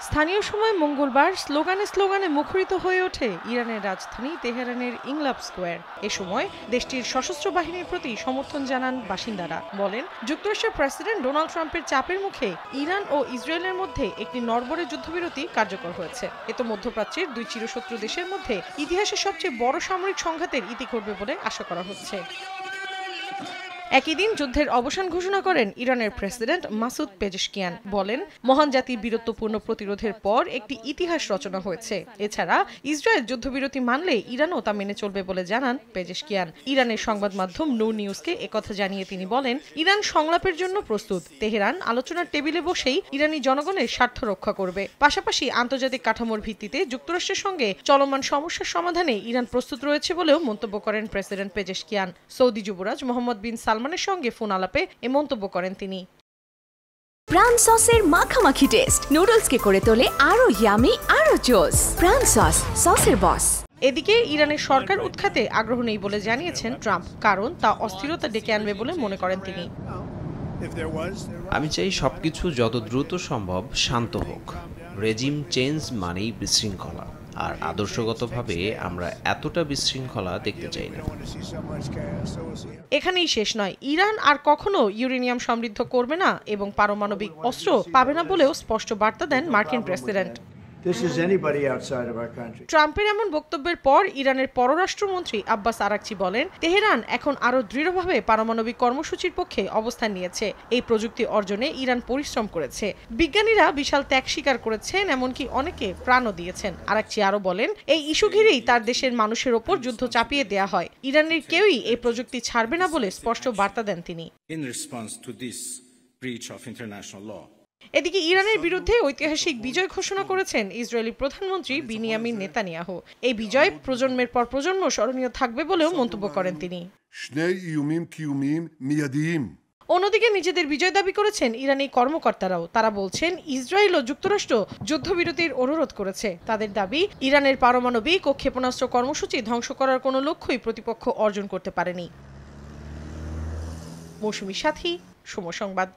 স্থানীয় সময় মঙ্গলবার স্লোগানে মুখরিত হয়ে ওঠে ইরানের রাজধানী তেহরানের ইনকলাব স্কোয়ার। এ সময় দেশটির সশস্ত্র বাহিনীর প্রতি সমর্থন জানান বাসিন্দারা। বলেন, যুক্তরাষ্ট্রের প্রেসিডেন্ট ডোনাল্ড ট্রাম্পের চাপের মুখে ইরান ও ইসরায়েলের মধ্যে একটি নড়বড়ে যুদ্ধবিরতি কার্যকর হয়েছে। এতে মধ্যপ্রাচ্যের দুই চিরশত্রু দেশের মধ্যে ইতিহাসের সবচেয়ে বড় সামরিক সংঘাতের ইতি ঘটবে বলে আশা করা হচ্ছে। একই দিন যুদ্ধের অবসান ঘোষণা করেন ইরানের প্রেসিডেন্ট মাসুদ পেজেশকিয়ান। বলেন, মহান জাতির বীরত্বপূর্ণ প্রতিরোধের পর একটি ইতিহাস রচনা হয়েছে। এছাড়া ইসরায়েল যুদ্ধবিরতি মানলে ইরানও তা মেনে চলবে বলে জানান পেজেশকিয়ান। ইরানের সংবাদ মাধ্যম নূর নিউজকে একথা জানিয়ে তিনি বলেন, ইরান সংলাপের জন্য প্রস্তুত। তেহরান আলোচনার টেবিলে বসেই ইরানি জনগণের স্বার্থ রক্ষা করবে। পাশাপাশি আন্তর্জাতিক কাঠামোর ভিত্তিতে যুক্তরাষ্ট্রের সঙ্গে চলমান সমস্যার সমাধানে ইরান প্রস্তুত রয়েছে বলেও মন্তব্য করেন প্রেসিডেন্ট পেজেশকিয়ান। সৌদি যুবরাজ মোহাম্মদ বিন সালমানের সঙ্গে ফোন আলাপে এ মন্তব্য করেন তিনি। প্রাণ সসের মাখামাখি টেস্ট নুডলসকে করে তোলে আরো ইয়ামি আরো জোস। প্রাণ সসের বস। এদিকে ইরানের সরকার উৎখাতে আগ্রহ নেই বলে জানিয়েছেন ট্রাম্প, কারণ তা অস্থিরতা ডেকে আনবে বলে মনে করেন তিনি। আমি চাই সবকিছু যত দ্রুত সম্ভব শান্ত হোক। রেজিম চেঞ্জ মানেই বিশৃঙ্খলা, আর আদর্শগতভাবে আমরা এতটা বিশৃঙ্খলা দেখতে চাই না। এখানেই শেষ নয়, ইরান আর কখনো ইউরেনিয়াম সমৃদ্ধ করবে না এবং পারমাণবিক অস্ত্র পাবে না বলেও স্পষ্ট বার্তা দেন মার্কিন প্রেসিডেন্ট। ট্রাম্পের এমন বক্তব্যের পর ইরানের পররাষ্ট্রমন্ত্রী আব্বাস আরাকচি বলেন, তেহরান এখন আরো দৃঢ়ভাবে পারমাণবিক কর্মসূচির পক্ষে অবস্থান নিয়েছে। এই প্রযুক্তি অর্জনে ইরান পরিশ্রম করেছে। বিজ্ঞানীরা বিশাল ত্যাগ স্বীকার করেছেন, এমনকি অনেকে প্রাণও দিয়েছেন। আরাকচি আরো বলেন, এই ইস্যু ঘিরেই তার দেশের মানুষের ওপর যুদ্ধ চাপিয়ে দেয়া হয়। ইরানের কেউই এই প্রযুক্তি ছাড়বে না বলে স্পষ্ট বার্তা দেন তিনি। এদিকে ইরানের বিরুদ্ধে ঐতিহাসিক বিজয় ঘোষণা করেছেন ইসরায়েলি প্রধানমন্ত্রী বিনিয়ামিন নেতানিয়াহু। এই বিজয় প্রজন্মের পর প্রজন্ম স্মরণীয় থাকবে বলেও মন্তব্য করেন তিনি। অন্যদিকে নিজেদের বিজয় দাবি করেছেন ইরানি কর্মকর্তারাও। তারা বলছেন, ইসরায়েল ও যুক্তরাষ্ট্র যুদ্ধবিরতির অনুরোধ করেছে। তাদের দাবি, ইরানের পারমাণবিক ও ক্ষেপণাস্ত্র কর্মসূচি ধ্বংস করার কোনো লক্ষ্যই প্রতিপক্ষ অর্জন করতে পারেনি। মৌসুমী সাথী, সময় সংবাদ।